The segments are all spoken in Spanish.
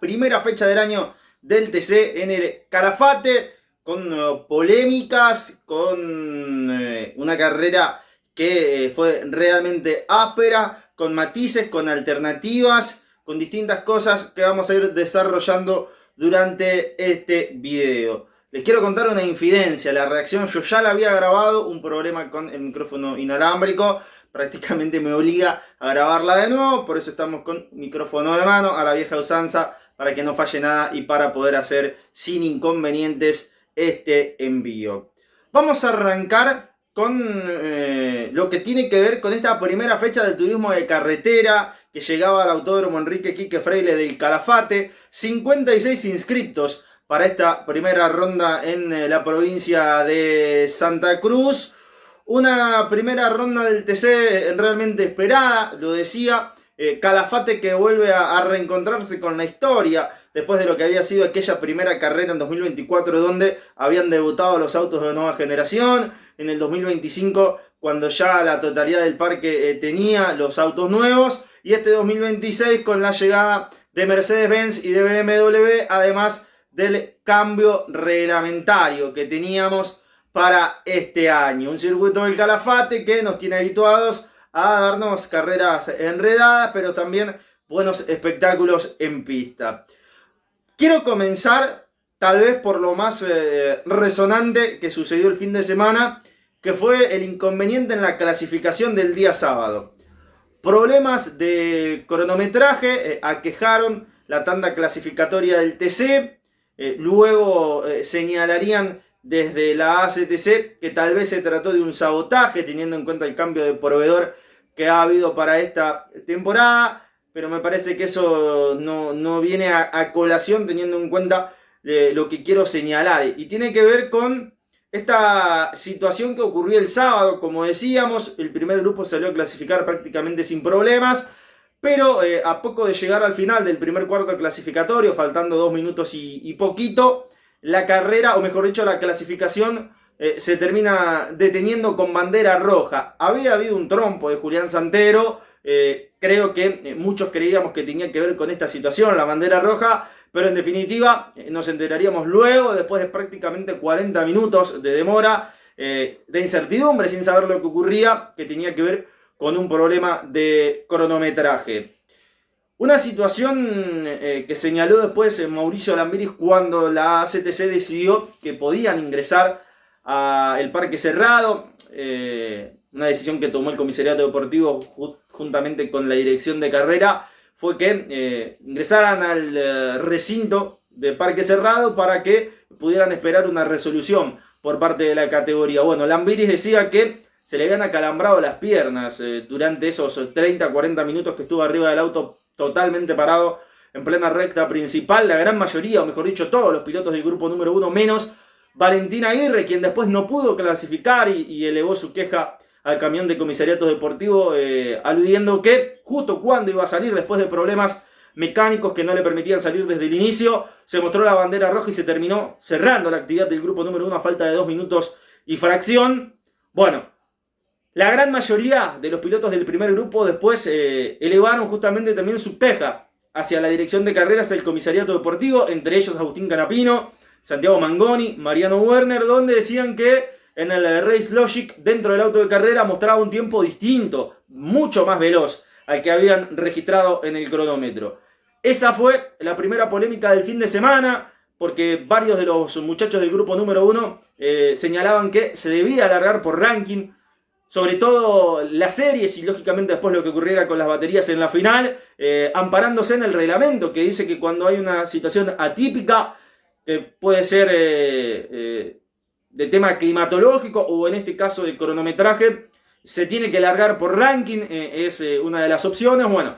primera fecha del año del TC en el Calafate, con polémicas, con una carrera que fue realmente áspera, con matices, con alternativas, con distintas cosas que vamos a ir desarrollando durante este video. Les quiero contar una infidencia, la reacción yo ya la había grabado, un problema con el micrófono inalámbrico, prácticamente me obliga a grabarla de nuevo, por eso estamos con micrófono de mano, a la vieja usanza, para que no falle nada y para poder hacer sin inconvenientes este envío. Vamos a arrancar con lo que tiene que ver con esta primera fecha del turismo de carretera que llegaba al Autódromo Enrique Quique Fraile del Calafate. 56 inscriptos para esta primera ronda en la provincia de Santa Cruz. Una primera ronda del TC realmente esperada, lo decía. Calafate que vuelve a reencontrarse con la historia después de lo que había sido aquella primera carrera en 2024 donde habían debutado los autos de nueva generación. En el 2025 cuando ya la totalidad del parque tenía los autos nuevos. Y este 2026 con la llegada de Mercedes-Benz y de BMW, además del cambio reglamentario que teníamos para este año. Un circuito del Calafate que nos tiene habituados a darnos carreras enredadas, pero también buenos espectáculos en pista. Quiero comenzar tal vez por lo más resonante que sucedió el fin de semana, que fue el inconveniente en la clasificación del día sábado. Problemas de cronometraje aquejaron la tanda clasificatoria del TC. Luego señalarían desde la ACTC que tal vez se trató de un sabotaje teniendo en cuenta el cambio de proveedor que ha habido para esta temporada, pero me parece que eso no viene a colación teniendo en cuenta lo que quiero señalar, y tiene que ver con esta situación que ocurrió el sábado. Como decíamos, el primer grupo salió a clasificar prácticamente sin problemas, pero a poco de llegar al final del primer cuarto clasificatorio, faltando 2 minutos y poquito, la carrera, o mejor dicho, la clasificación se termina deteniendo con bandera roja. Había habido un trompo de Julián Santero, creo que muchos creíamos que tenía que ver con esta situación, la bandera roja, pero en definitiva nos enteraríamos luego, después de prácticamente 40 minutos de demora, de incertidumbre, sin saber lo que ocurría, que tenía que ver con un problema de cronometraje. Una situación que señaló después Mauricio Lambiris cuando la CTC decidió que podían ingresar al parque cerrado. Una decisión que tomó el comisariato deportivo juntamente con la dirección de carrera fue que ingresaran al recinto de parque cerrado para que pudieran esperar una resolución por parte de la categoría. Bueno, Lambiris decía que se le habían acalambrado las piernas durante esos 30-40 minutos que estuvo arriba del auto totalmente parado en plena recta principal. La gran mayoría, o mejor dicho todos los pilotos del grupo número 1, menos Valentín Aguirre, quien después no pudo clasificar y elevó su queja al camión de comisariato deportivo, aludiendo que justo cuando iba a salir, después de problemas mecánicos que no le permitían salir desde el inicio, se mostró la bandera roja y se terminó cerrando la actividad del grupo número 1 a falta de 2 minutos y fracción. Bueno, la gran mayoría de los pilotos del primer grupo después elevaron justamente también su queja hacia la dirección de carreras del comisariato deportivo, entre ellos Agustín Canapino, Santiago Mangoni, Mariano Werner, donde decían que en el Race Logic, dentro del auto de carrera, mostraba un tiempo distinto, mucho más veloz al que habían registrado en el cronómetro. Esa fue la primera polémica del fin de semana, porque varios de los muchachos del grupo número 1 señalaban que se debía alargar por ranking, sobre todo las series y lógicamente después lo que ocurriera con las baterías en la final, amparándose en el reglamento que dice que cuando hay una situación atípica, que puede ser de tema climatológico o en este caso de cronometraje, se tiene que largar por ranking, es una de las opciones. Bueno,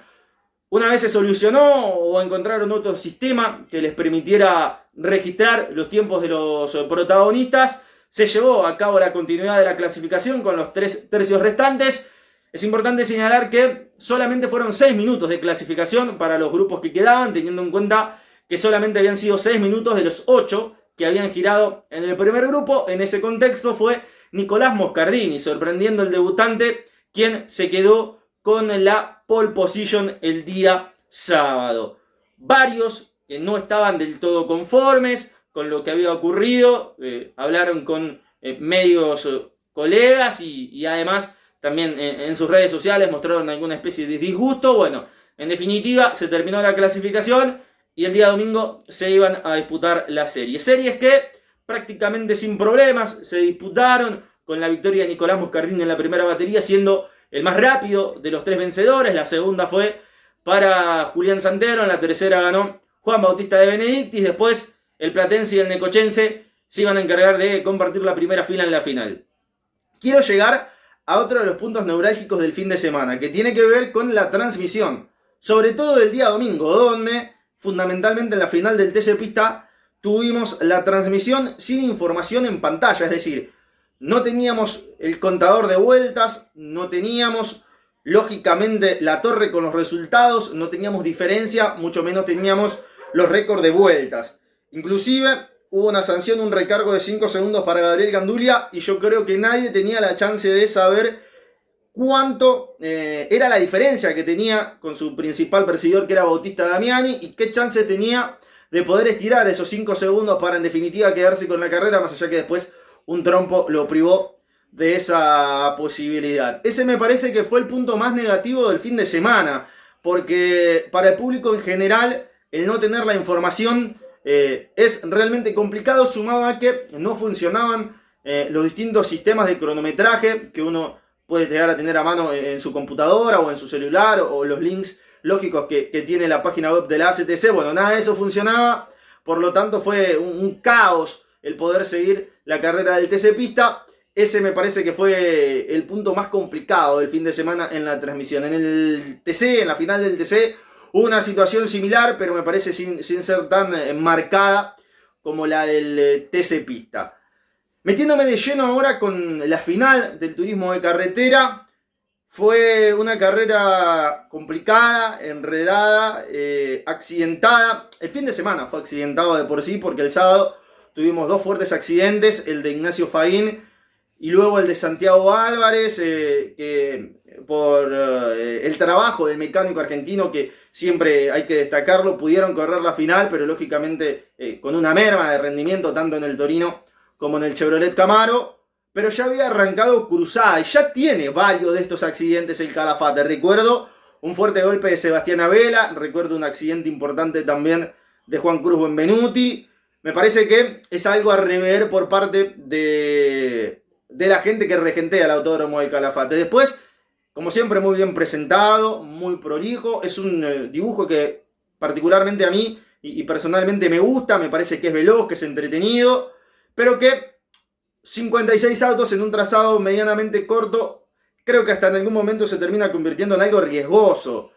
una vez se solucionó o encontraron otro sistema que les permitiera registrar los tiempos de los protagonistas, se llevó a cabo la continuidad de la clasificación con los 3 tercios restantes. Es importante señalar que solamente fueron 6 minutos de clasificación para los grupos que quedaban, teniendo en cuenta que solamente habían sido 6 minutos de los 8 que habían girado en el primer grupo. En ese contexto fue Nicolás Moscardini, sorprendiendo el debutante, quien se quedó con la pole position el día sábado. Varios que no estaban del todo conformes con lo que había ocurrido, hablaron con medios colegas y además también en sus redes sociales mostraron alguna especie de disgusto. Bueno, en definitiva se terminó la clasificación y el día domingo se iban a disputar la serie. Series que prácticamente sin problemas se disputaron, con la victoria de Nicolás Moscardini en la primera batería siendo el más rápido de los tres vencedores. La segunda fue para Julián Santero, en la tercera ganó Juan Bautista de Benedictis. Después el platense y el necochense se iban a encargar de compartir la primera fila en la final. Quiero llegar a otro de los puntos neurálgicos del fin de semana, que tiene que ver con la transmisión, sobre todo el día domingo, donde fundamentalmente en la final del TC Pista tuvimos la transmisión sin información en pantalla, es decir, no teníamos el contador de vueltas, no teníamos lógicamente la torre con los resultados, no teníamos diferencia, mucho menos teníamos los récords de vueltas. Inclusive hubo una sanción, un recargo de 5 segundos para Gabriel Gandulia, y yo creo que nadie tenía la chance de saber cuánto era la diferencia que tenía con su principal perseguidor, que era Bautista Damiani, y qué chance tenía de poder estirar esos 5 segundos para en definitiva quedarse con la carrera, más allá que después un trompo lo privó de esa posibilidad. Ese me parece que fue el punto más negativo del fin de semana, porque para el público en general el no tener la información es realmente complicado, sumado a que no funcionaban los distintos sistemas de cronometraje que uno puede llegar a tener a mano en su computadora o en su celular, o los links lógicos que tiene la página web de la ACTC. Bueno, nada de eso funcionaba, por lo tanto fue un caos el poder seguir la carrera del TC Pista. Ese me parece que fue el punto más complicado del fin de semana en la transmisión. En el TC, en la final del TC, hubo una situación similar, pero me parece sin ser tan marcada como la del TC Pista. Metiéndome de lleno ahora con la final del turismo de carretera, fue una carrera complicada, enredada, accidentada. El fin de semana fue accidentado de por sí, porque el sábado tuvimos dos fuertes accidentes, el de Ignacio Faín y luego el de Santiago Álvarez, que por el trabajo del mecánico argentino, que siempre hay que destacarlo, pudieron correr la final, pero lógicamente con una merma de rendimiento tanto en el Torino como en el Chevrolet Camaro. Pero ya había arrancado cruzada y ya tiene varios de estos accidentes el Calafate. Recuerdo un fuerte golpe de Sebastián Abela, recuerdo un accidente importante también de Juan Cruz Benvenuti. Me parece que es algo a rever por parte de la gente que regentea el autódromo del Calafate. Después, como siempre, muy bien presentado, muy prolijo. Es un dibujo que particularmente a mí y personalmente me gusta. Me parece que es veloz, que es entretenido, pero que 56 autos en un trazado medianamente corto, creo que hasta en algún momento se termina convirtiendo en algo riesgoso.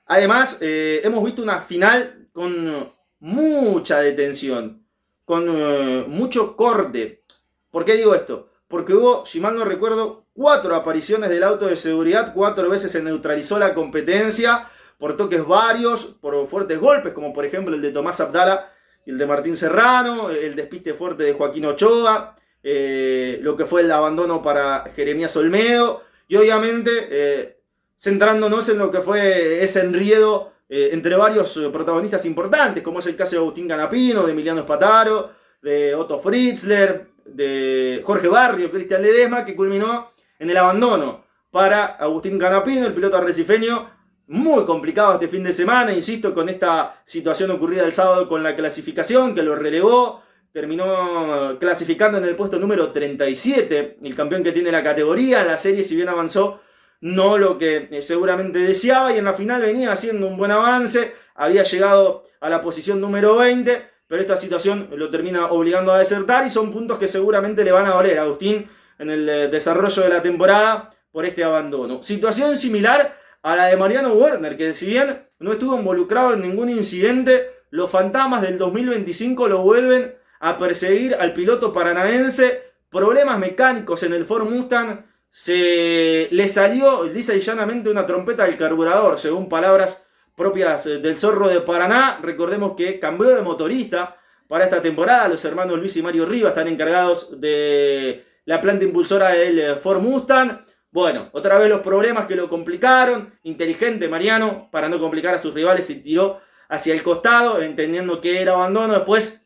Además, hemos visto una final con mucha detención, con mucho corte. ¿Por qué digo esto? Porque hubo, si mal no recuerdo, 4 apariciones del auto de seguridad, 4 veces se neutralizó la competencia, por toques varios, por fuertes golpes, como por ejemplo el de Tomás Abdala y el de Martín Serrano, el despiste fuerte de Joaquín Ochoa, lo que fue el abandono para Jeremías Olmedo, y obviamente centrándonos en lo que fue ese enriedo entre varios protagonistas importantes, como es el caso de Agustín Canapino, de Emiliano Espataro, de Otto Fritzler, de Jorge Barrio, Cristian Ledesma, que culminó en el abandono para Agustín Canapino, el piloto arrecifeño. Muy complicado este fin de semana, insisto, con esta situación ocurrida el sábado con la clasificación, que lo relegó. Terminó clasificando en el puesto número 37, el campeón que tiene la categoría. En la serie, si bien avanzó, no lo que seguramente deseaba, y en la final venía haciendo un buen avance, había llegado a la posición número 20, pero esta situación lo termina obligando a desertar, y son puntos que seguramente le van a doler a Agustín en el desarrollo de la temporada por este abandono. Situación similar a la de Mariano Werner, que si bien no estuvo involucrado en ningún incidente, los fantasmas del 2025 lo vuelven a perseguir al piloto paranaense. Problemas mecánicos en el Ford Mustang. Se le salió lisa y llanamente una trompeta del carburador, según palabras propias del Zorro de Paraná. Recordemos que cambió de motorista para esta temporada. Los hermanos Luis y Mario Rivas están encargados de la planta impulsora del Ford Mustang. Bueno, otra vez los problemas que lo complicaron. Inteligente Mariano, para no complicar a sus rivales, se tiró hacia el costado, entendiendo que era abandono. Después,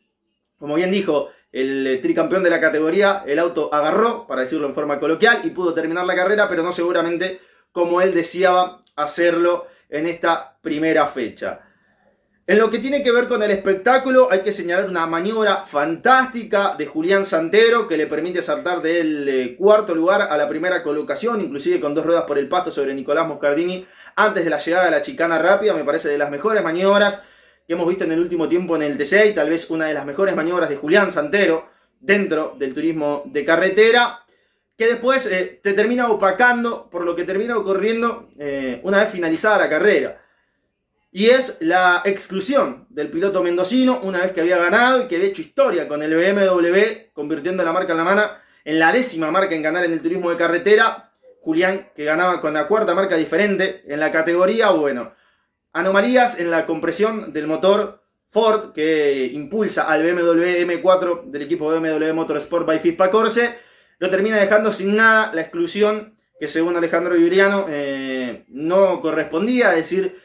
como bien dijo el tricampeón de la categoría, el auto agarró, para decirlo en forma coloquial, y pudo terminar la carrera, pero no seguramente como él deseaba hacerlo en esta primera fecha. En lo que tiene que ver con el espectáculo, hay que señalar una maniobra fantástica de Julián Santero, que le permite saltar del cuarto lugar a la primera colocación, inclusive con 2 ruedas por el pasto sobre Nicolás Moscardini, antes de la llegada de la chicana rápida. Me parece de las mejores maniobras que hemos visto en el último tiempo en el TC, y tal vez una de las mejores maniobras de Julián Santero dentro del turismo de carretera, que después te termina opacando por lo que termina ocurriendo una vez finalizada la carrera. Y es la exclusión del piloto mendocino, una vez que había ganado y que había hecho historia con el BMW, convirtiendo la marca en la mano en la 10ª marca en ganar en el turismo de carretera. Julián, que ganaba con la 4ª marca diferente en la categoría. Bueno, anomalías en la compresión del motor Ford que impulsa al BMW M4 del equipo BMW Motorsport by Fispa Corse, lo termina dejando sin nada. La exclusión que, según Alejandro Viriano, no correspondía, es decir,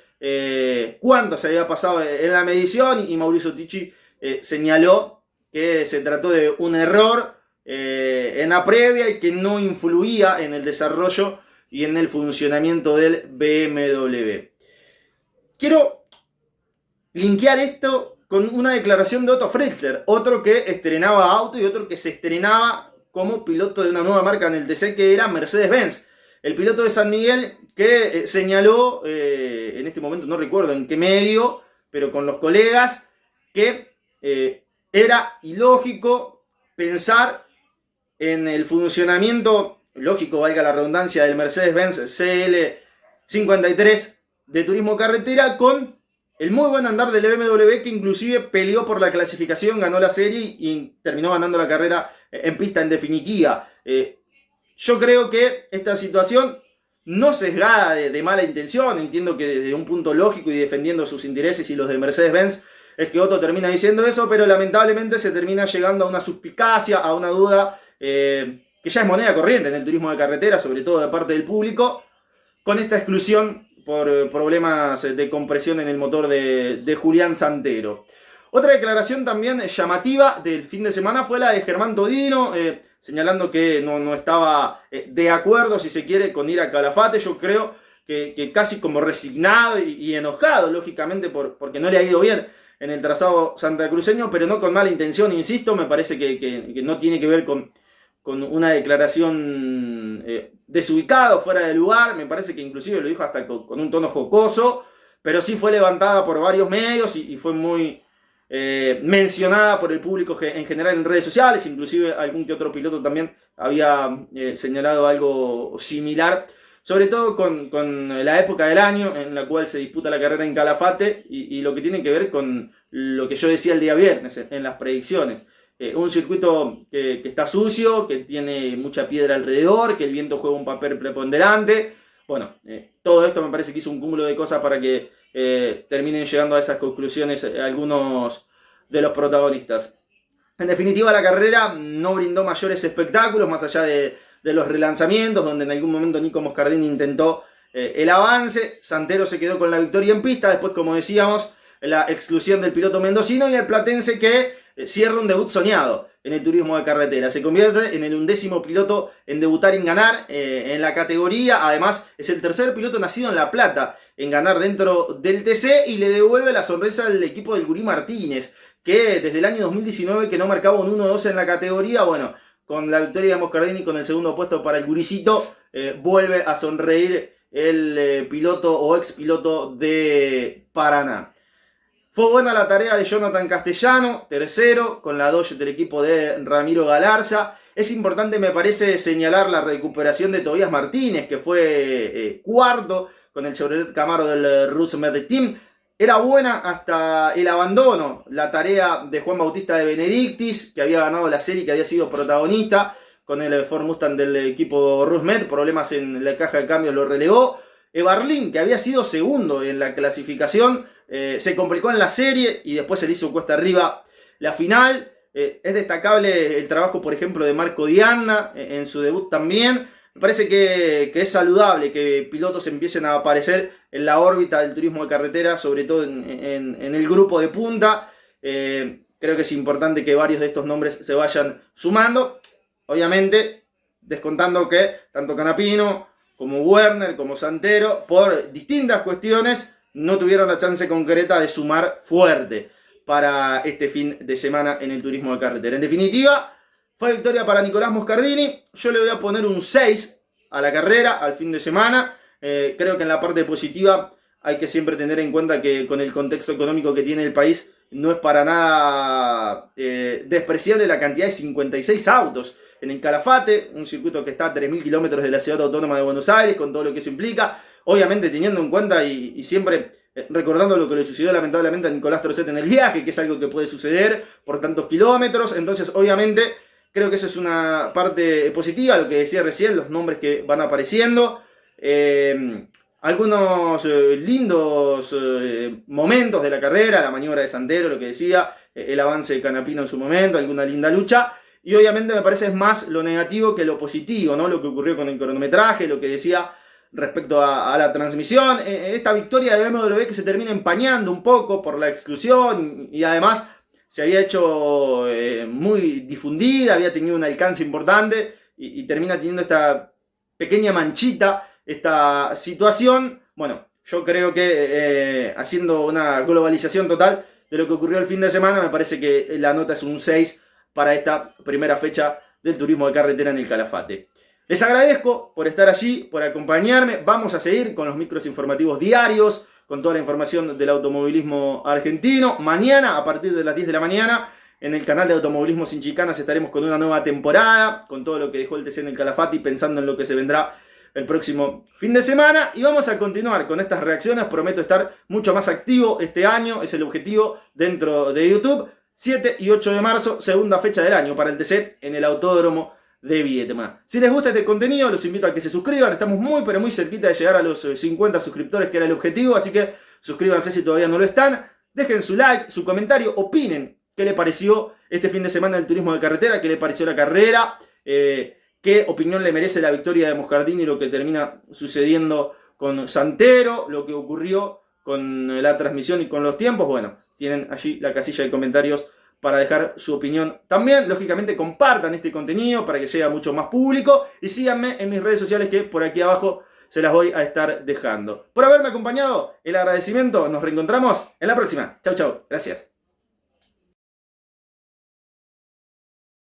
cuánto se había pasado en la medición, y Mauricio Ticci señaló que se trató de un error en la previa y que no influía en el desarrollo y en el funcionamiento del BMW. Quiero linkear esto con una declaración de Otto Fritzler, otro que estrenaba auto y otro que se estrenaba como piloto de una nueva marca en el TC, que era Mercedes-Benz. El piloto de San Miguel, que señaló, en este momento no recuerdo en qué medio, pero con los colegas, que era ilógico pensar en el funcionamiento, lógico valga la redundancia, del Mercedes-Benz CL53 de turismo carretera, con el muy buen andar del BMW, que inclusive peleó por la clasificación, ganó la serie y terminó ganando la carrera en pista en definitiva. Yo creo que esta situación, no sesgada de mala intención, entiendo que desde un punto lógico y defendiendo sus intereses y los de Mercedes-Benz, es que Otto termina diciendo eso, pero lamentablemente se termina llegando a una suspicacia, a una duda que ya es moneda corriente en el turismo de carretera, sobre todo de parte del público, con esta exclusión por problemas de compresión en el motor de Julián Santero. Otra declaración también llamativa del fin de semana fue la de Germán Todino, señalando que no estaba de acuerdo, si se quiere, con ir a Calafate. Yo creo que casi como resignado y enojado, lógicamente, porque no le ha ido bien en el trazado santacruceño, pero no con mala intención, insisto. Me parece que no tiene que ver con una declaración desubicada, fuera de lugar. Me parece que inclusive lo dijo hasta con un tono jocoso, pero sí fue levantada por varios medios y fue muy mencionada por el público en general en redes sociales. Inclusive algún que otro piloto también había señalado algo similar, sobre todo con la época del año en la cual se disputa la carrera en Calafate y lo que tiene que ver con lo que yo decía el día viernes en las predicciones. Un circuito que está sucio, que tiene mucha piedra alrededor, que el viento juega un papel preponderante. Bueno, todo esto me parece que hizo un cúmulo de cosas para que terminen llegando a esas conclusiones algunos de los protagonistas. En definitiva, la carrera no brindó mayores espectáculos, más allá de los relanzamientos, donde en algún momento Nico Moscardini intentó el avance. Santero se quedó con la victoria en pista. Después, como decíamos, la exclusión del piloto mendocino y el platense que cierra un debut soñado en el turismo de carretera. Se convierte en el 11º piloto en debutar y en ganar en la categoría. Además, es el tercer piloto nacido en La Plata en ganar dentro del TC, y le devuelve la sonrisa al equipo del Gurí Martínez, que desde el año 2019 que no marcaba un 1-2 en la categoría. Bueno, con la victoria de Moscardini, con el segundo puesto para el Guricito, vuelve a sonreír el piloto o ex piloto de Paraná. Fue buena la tarea de Jonathan Castellano, tercero, con la Dodge del equipo de Ramiro Galarza. Es importante, me parece, señalar la recuperación de Tobías Martínez, que fue cuarto con el Chevrolet Camaro del Rus Med Team. Era buena hasta el abandono la tarea de Juan Bautista de Benedictis, que había ganado la serie, que había sido protagonista con el Ford Mustang del equipo Rusmed. Problemas en la caja de cambio lo relegó. Evarlín, que había sido segundo en la clasificación, se complicó en la serie y después se le hizo cuesta arriba la final. Es destacable el trabajo, por ejemplo, de Marco Diana en su debut también. Me parece que es saludable que pilotos empiecen a aparecer en la órbita del turismo de carretera, sobre todo en el grupo de punta. Creo que es importante que varios de estos nombres se vayan sumando. Obviamente, descontando que tanto Canapino como Werner, como Santero, por distintas cuestiones, no tuvieron la chance concreta de sumar fuerte para este fin de semana en el turismo de carretera. En definitiva, fue victoria para Nicolás Moscardini. Yo le voy a poner un 6 a la carrera, al fin de semana. Creo que en la parte positiva hay que siempre tener en cuenta que con el contexto económico que tiene el país, no es para nada despreciable la cantidad de 56 autos en el Calafate, un circuito que está a 3.000 kilómetros de la ciudad autónoma de Buenos Aires, con todo lo que eso implica. Obviamente teniendo en cuenta y siempre recordando lo que le sucedió lamentablemente a Nicolás Trocet en el viaje, que es algo que puede suceder por tantos kilómetros. Entonces, obviamente, creo que esa es una parte positiva, lo que decía recién, los nombres que van apareciendo. Algunos lindos momentos de la carrera, la maniobra de Santero, lo que decía, el avance de Canapino en su momento, alguna linda lucha. Y obviamente me parece es más lo negativo que lo positivo, ¿no? Lo que ocurrió con el cronometraje, lo que decía respecto a la transmisión. Esta victoria de BMW que se termina empañando un poco por la exclusión y además se había hecho muy difundida, había tenido un alcance importante y termina teniendo esta pequeña manchita, esta situación. Bueno, yo creo que haciendo una globalización total de lo que ocurrió el fin de semana, me parece que la nota es un 6 para esta primera fecha del turismo de carretera en el Calafate. Les agradezco por estar allí, por acompañarme. Vamos a seguir con los micros informativos diarios, con toda la información del automovilismo argentino. Mañana, a partir de las 10 de la mañana, en el canal de Automovilismo Sin Chicanas estaremos con una nueva temporada, con todo lo que dejó el TC en el Calafate y pensando en lo que se vendrá el próximo fin de semana. Y vamos a continuar con estas reacciones. Prometo estar mucho más activo este año, es el objetivo dentro de YouTube. 7 y 8 de marzo, segunda fecha del año para el TC en el Autódromo de Viedma. Si les gusta este contenido, los invito a que se suscriban. Estamos muy pero muy cerquita de llegar a los 50 suscriptores, que era el objetivo, así que suscríbanse si todavía no lo están. Dejen su like, su comentario, opinen qué les pareció este fin de semana del turismo de carretera, qué les pareció la carrera, qué opinión le merece la victoria de Moscardini y lo que termina sucediendo con Santero, lo que ocurrió con la transmisión y con los tiempos. Bueno, tienen allí la casilla de comentarios para dejar su opinión. También, lógicamente, compartan este contenido para que llegue a mucho más público. Y síganme en mis redes sociales que por aquí abajo se las voy a estar dejando. Por haberme acompañado, el agradecimiento. Nos reencontramos en la próxima. Chau, chau. Gracias.